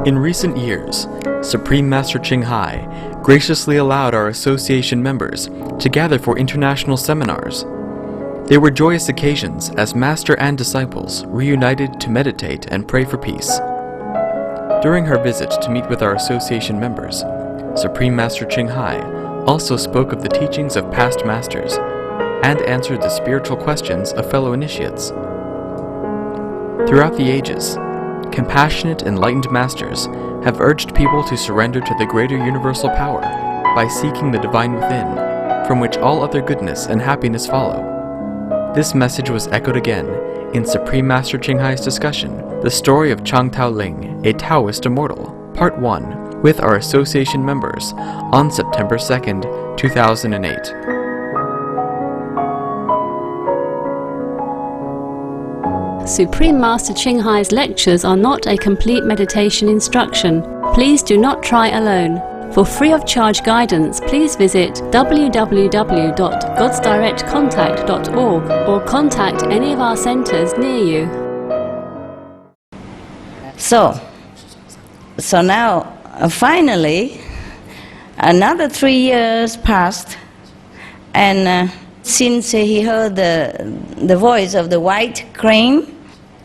In recent years, Supreme Master Ching Hai graciously allowed our association members to gather for international seminars. They were joyous occasions as Master and disciples reunited to meditate and pray for peace. During her visit to meet with our association members, Supreme Master Ching Hai also spoke of the teachings of past masters and answered the spiritual questions of fellow initiates. Throughout the ages, compassionate, enlightened masters have urged people to surrender to the greater universal power by seeking the divine within, from which all other goodness and happiness follow. This message was echoed again in Supreme Master Ching Hai's discussion, The Story of Chang Tao-ling, a Taoist Immortal, Part 1, with our association members on September 2nd, 2008. Supreme Master Ching Hai's lectures are not a complete meditation instruction. Please do not try alone. For free of charge guidance, please visit www.godsdirectcontact.org or contact any of our centers near you. So now, finally, another 3 years passed, and since he heard the voice of the white crane,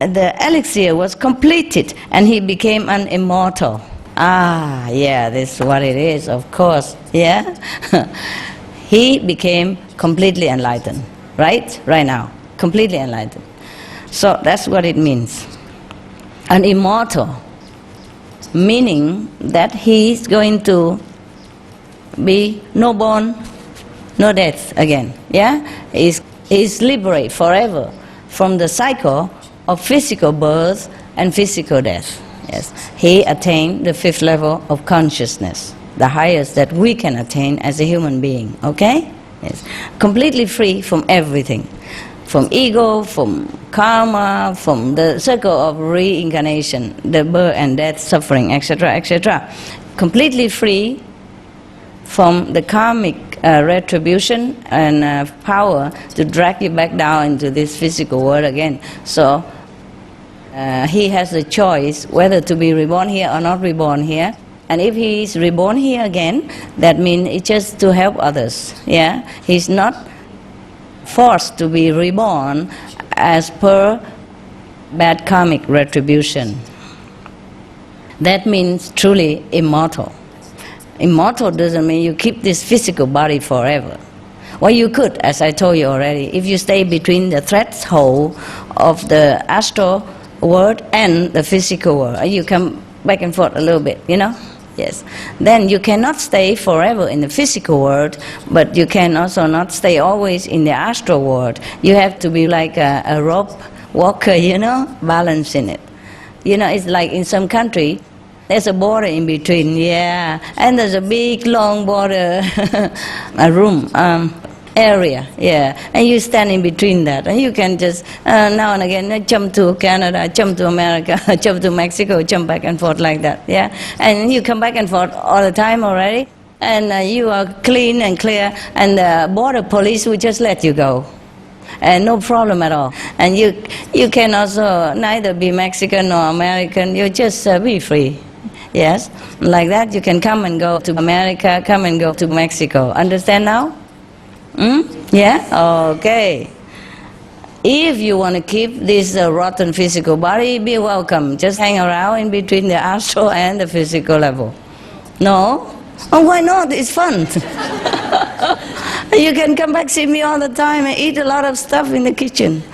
the elixir was completed, and he became an immortal. Ah, yeah, this is what it is, of course, yeah? He became completely enlightened, right? Right now, completely enlightened. So that's what it means. An immortal, meaning that he's going to be no born, no death again, yeah? He's liberated forever from the cycle of physical birth and physical death. Yes, he attained the 5th level of consciousness, the highest that we can attain as a human being, okay? Yes, completely free from everything, from ego, from karma, from the circle of reincarnation, the birth and death, suffering, etc., etc. Completely free from the karmic retribution and power to drag you back down into this physical world again. So he has a choice whether to be reborn here or not reborn here. And if he is reborn here again, that means it's just to help others. Yeah, he's not forced to be reborn as per bad karmic retribution. That means truly immortal. Immortal doesn't mean you keep this physical body forever. Well, you could, as I told you already, if you stay between the threshold of the astral world and the physical world. You come back and forth a little bit, you know? Yes. Then you cannot stay forever in the physical world, but you can also not stay always in the astral world. You have to be like a rope walker, you know, balancing it. You know, it's like in some country, there's a border in between, yeah, and there's a big long border, a room, area, yeah, and you stand in between that, and you can just now and again jump to Canada, jump to America, jump to Mexico, jump back and forth like that, yeah, and you come back and forth all the time already, and you are clean and clear, and the border police will just let you go, and no problem at all. And you can also neither be Mexican nor American, you just be free. Yes, like that you can come and go to America, come and go to Mexico. Understand now? Yeah? Okay. If you want to keep this rotten physical body, be welcome. Just hang around in between the astral and the physical level. No? Oh, why not? It's fun. You can come back, see me all the time, and eat a lot of stuff in the kitchen.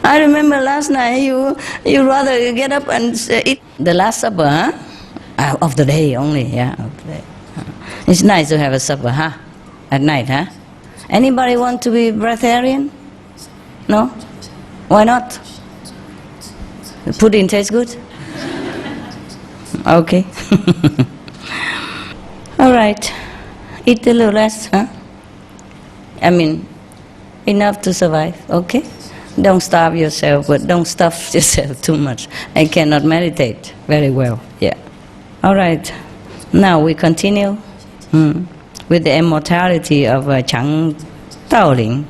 I remember last night you rather get up and eat the last supper, huh? Of the day only, yeah, of the day. It's nice to have a supper, huh? At night, huh? Anybody want to be breatharian? No? Why not? The pudding tastes good? Okay. All right. Eat a little less, huh? I mean, enough to survive, okay? Don't starve yourself, but don't stuff yourself too much. I cannot meditate very well, yeah. All right. Now we continue with the immortality of Chang Tao-ling.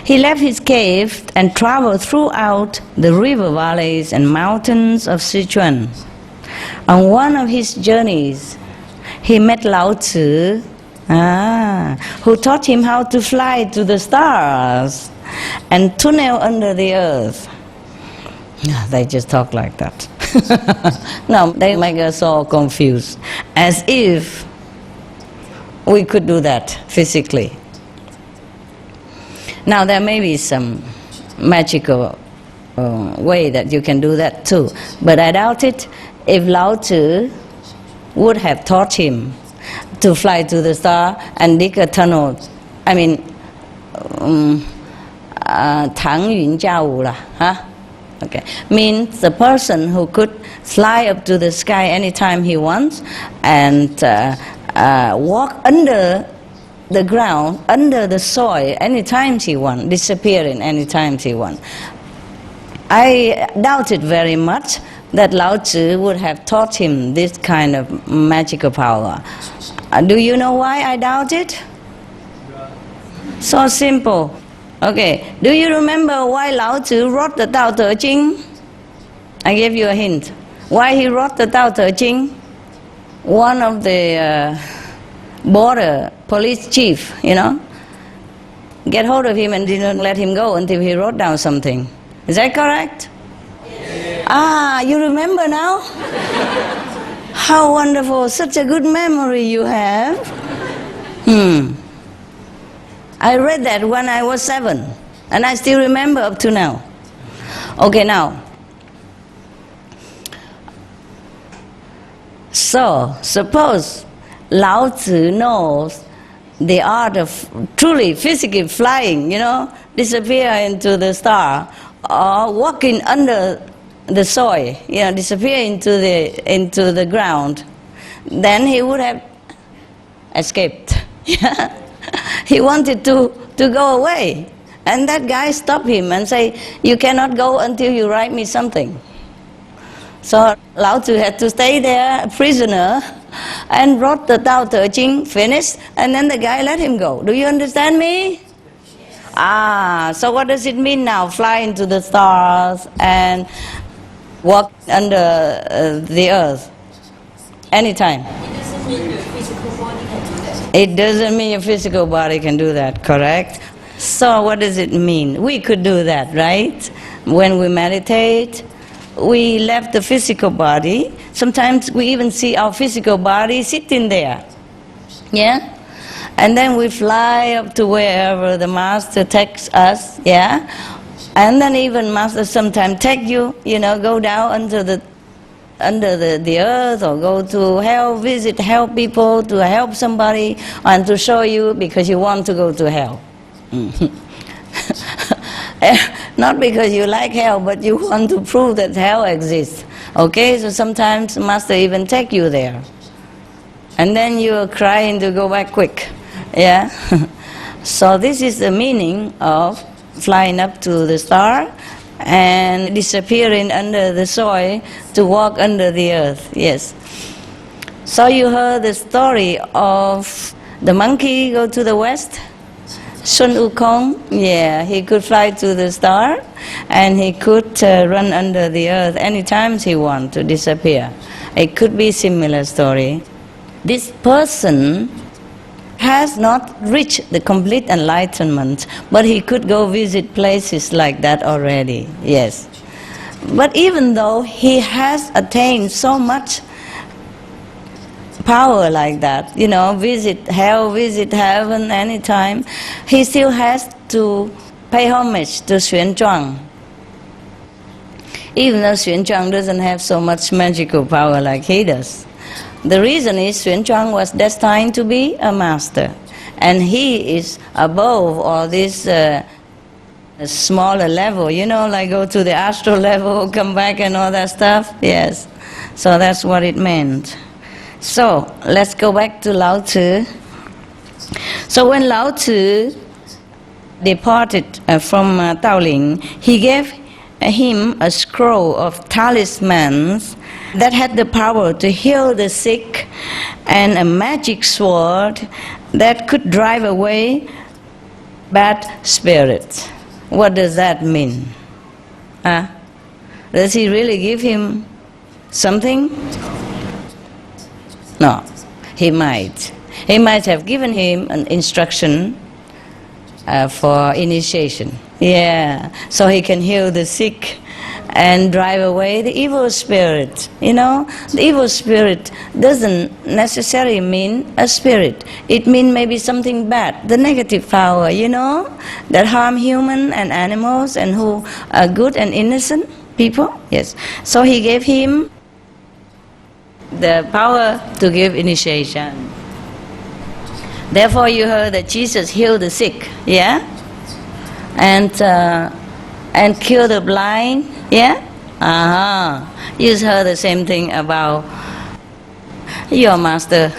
He left his cave and traveled throughout the river valleys and mountains of Sichuan. On one of his journeys, he met Lao Tzu, who taught him how to fly to the stars and tunnel under the earth. They just talk like that. No, they make us all confused, as if we could do that physically. Now there may be some magical way that you can do that too, but I doubt it. If Lao Tzu would have taught him to fly to the star and dig a tunnel, I mean, 腾云驾雾啦, huh? Okay, means the person who could fly up to the sky anytime he wants and walk under the ground, under the soil, anytime he wants, disappear in any time he wants. I doubt it very much that Lao Tzu would have taught him this kind of magical power. Do you know why I doubt it? So simple. Okay, do you remember why Lao Tzu wrote the Tao-ling? I gave you a hint. Why he wrote the Tao-ling? One of the border police chief, get hold of him and didn't let him go until he wrote down something. Is that correct? Yeah. You remember now? How wonderful, such a good memory you have. I read that when I was 7, and I still remember up to now. Okay, now. So, suppose Lao Tzu knows the art of truly physically flying, disappear into the star, or walking under the soil, disappear into the ground, then he would have escaped. He wanted to go away, and that guy stopped him and say, "You cannot go until you write me something." So Lao Tzu had to stay there, a prisoner, and wrote the Tao-ling, finished, and then the guy let him go. Do you understand me? So what does it mean now? Fly into the stars and walk under the earth anytime. It doesn't mean your physical body can do that, correct? So what does it mean? We could do that, right? When we meditate, we left the physical body. Sometimes we even see our physical body sitting there. Yeah? And then we fly up to wherever the Master takes us, yeah? And then even Master sometimes take you, go down under the earth, or go to hell, help people, to help somebody, and to show you because you want to go to hell. Not because you like hell, but you want to prove that hell exists. Okay, so sometimes Master even take you there. And then you're crying to go back quick. Yeah? So this is the meaning of flying up to the star and disappearing under the soil to walk under the earth. Yes. So you heard the story of the monkey go to the west? Sun Wukong, yeah, he could fly to the star and he could run under the earth any time he wants to disappear. It could be a similar story. This person has not reached the complete enlightenment, but he could go visit places like that already, yes. But even though he has attained so much power like that, visit hell, visit heaven anytime, he still has to pay homage to Xuan Zhuang. Even though Xuan Zhuang doesn't have so much magical power like he does. The reason is Xuan Zhuang was destined to be a master, and he is above all this smaller level, like go to the astral level, come back and all that stuff. Yes, so that's what it meant. So let's go back to Lao Tzu. So when Lao Tzu departed from Tao-ling, he gave him a scroll of talismans that had the power to heal the sick, and a magic sword that could drive away bad spirits. What does that mean? Does he really give him something? No, he might. He might have given him an instruction for initiation. Yeah, so he can heal the sick and drive away the evil spirit. You know, the evil spirit doesn't necessarily mean a spirit. It means maybe something bad, the negative power, you know, that harm human and animals and who are good and innocent people. Yes. So he gave him the power to give initiation. Therefore you heard that Jesus healed the sick, yeah? And cured the blind, yeah? You heard the same thing about your master.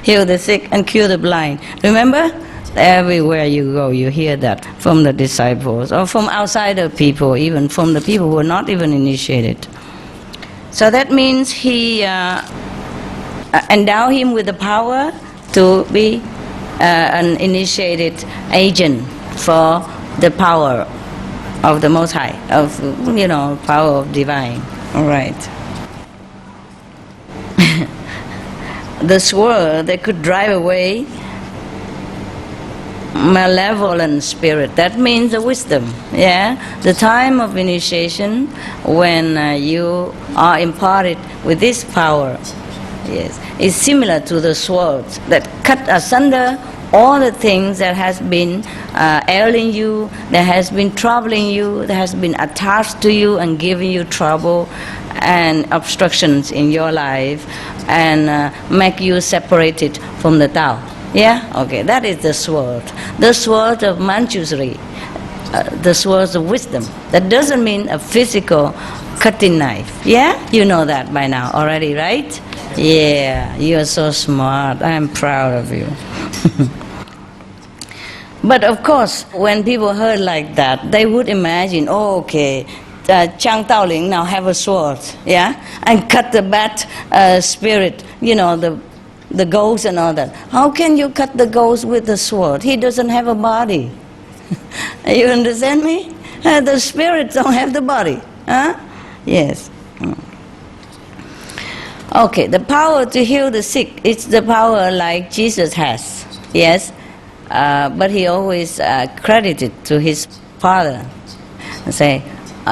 Heal the sick and cure the blind. Remember? Everywhere you go, you hear that from the disciples or from outsider people, even from the people who are not even initiated. So that means he endowed him with the power to be an initiated agent for the power of the Most High, of, you know, power of divine. All right. The sword that could drive away malevolent spirit. That means the wisdom. Yeah, the time of initiation when you are imparted with this power. Yes, is similar to the sword that cut asunder all the things that has been ailing you, that has been troubling you, that has been attached to you and giving you trouble and obstructions in your life, and make you separated from the Tao. Yeah? Okay, that is the sword of Manjushri, the sword of wisdom. That doesn't mean a physical cutting knife. Yeah? You know that by now already, right? Yeah, you are so smart. I am proud of you. But of course, when people heard like that, they would imagine, oh, okay, Chang Tao-ling now have a sword, yeah, and cut the bad spirit, you know, the ghost and all that. How can you cut the ghost with the sword? He doesn't have a body. You understand me? The spirits don't have the body. Huh? Yes. Okay, the power to heal the sick, it's the power like Jesus has. Yes. But he always credited to his Father. Say,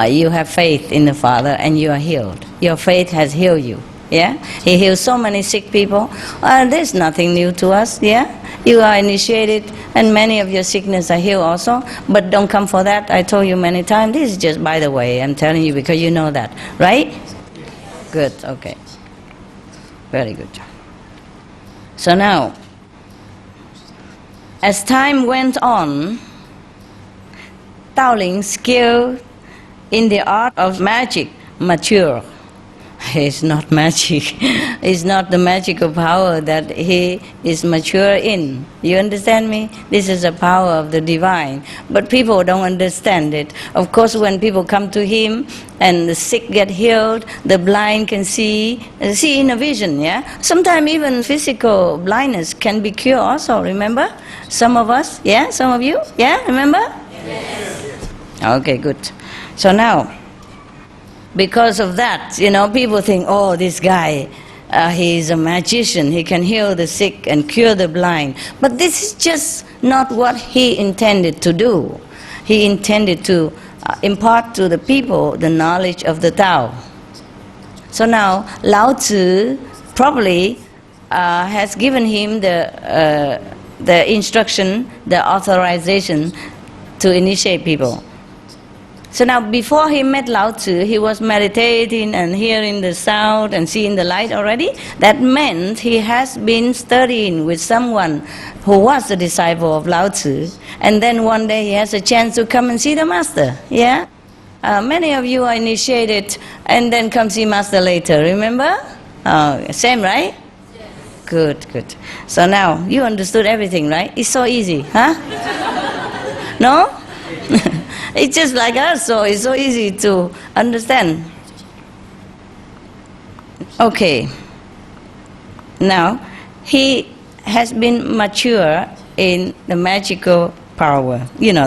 you have faith in the Father and you are healed. Your faith has healed you. Yeah, he heals so many sick people. There's nothing new to us. Yeah, you are initiated, and many of your sickness are healed also. But don't come for that. I told you many times. This is just by the way. I'm telling you because you know that, right? Good. Okay. Very good. So now, as time went on, Tao-ling's skill in the art of magic matured. It's not magic. It's not the magical power that he is mature in. You understand me? This is a power of the divine. But people don't understand it. Of course, when people come to him and the sick get healed, the blind can see in a vision, yeah? Sometimes even physical blindness can be cured also, remember? Some of us, yeah? Some of you, yeah? Remember? Yes. Okay, good. So now, because of that, you know, people think, oh, this guy, he is a magician, he can heal the sick and cure the blind. But this is just not what he intended to do. He intended to impart to the people the knowledge of the Tao. So now, Lao Tzu probably has given him the instruction, the authorization to initiate people. So now, before he met Lao Tzu, he was meditating and hearing the sound and seeing the light already. That meant he has been studying with someone who was a disciple of Lao Tzu. And then one day he has a chance to come and see the master. Yeah? Many of you are initiated and then come see master later, remember? Same, right? Yes. Good, good. So now, you understood everything, right? It's so easy, huh? No? It's just like us, so it's so easy to understand. Okay. Now, he has been mature in the magical power,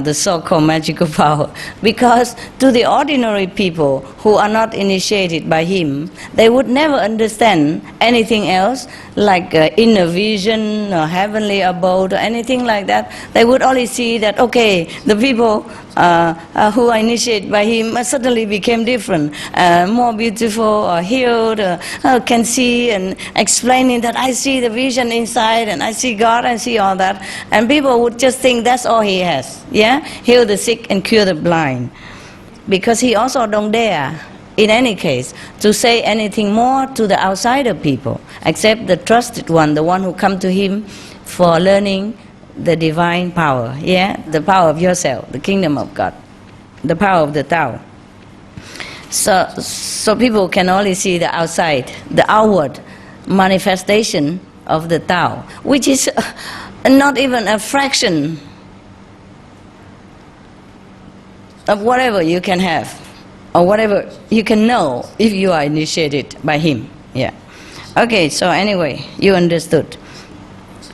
the so-called magical power. Because to the ordinary people who are not initiated by him, they would never understand anything else like inner vision or heavenly abode or anything like that. They would only see that, okay, the people who are initiated by him suddenly became different, more beautiful or healed, can see and explaining that I see the vision inside and I see God, I see all that. And people would just think that's all he has, heal the sick and cure the blind. Because he also don't dare, in any case, to say anything more to the outsider people, except the trusted one, the one who come to him for learning the divine power, the power of yourself, the kingdom of God, the power of the Tao. So people can only see the outside, the outward manifestation of the Tao, which is not even a fraction of whatever you can have, or whatever you can know if you are initiated by him. Okay, so anyway, you understood.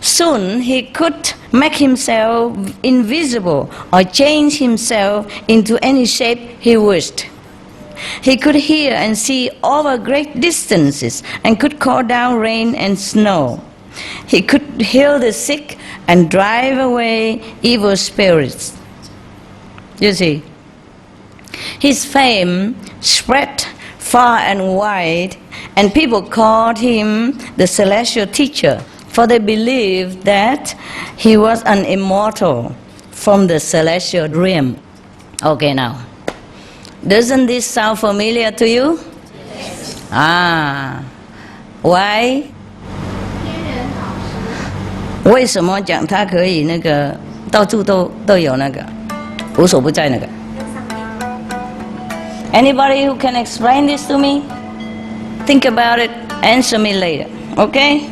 Soon he could make himself invisible or change himself into any shape he wished. He could hear and see over great distances and could call down rain and snow. He could heal the sick and drive away evil spirits. You see, his fame spread far and wide, and people called him the celestial teacher, for they believed that he was an immortal from the celestial realm. Okay, now, doesn't this sound familiar to you? Yes. Why? 为什么讲他可以那个到处都有那个无所不在那个 Anybody who can explain this to me? Think about it, answer me later, okay?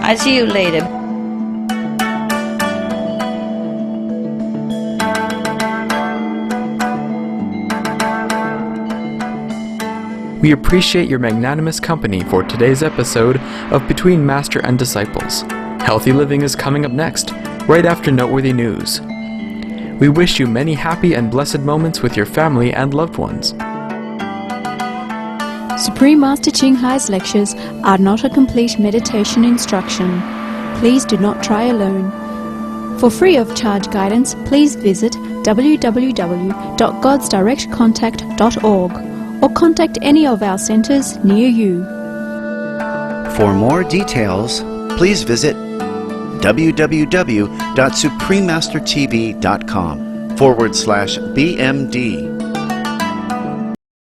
I see you later. We appreciate your magnanimous company for today's episode of Between Master and Disciples. Healthy living is coming up next, right after noteworthy news. We wish you many happy and blessed moments with your family and loved ones. Supreme Master Ching Hai's lectures are not a complete meditation instruction. Please do not try alone. For free of charge guidance, please visit www.godsdirectcontact.org or contact any of our centers near you. For more details, please visit www.suprememastertv.com/BMD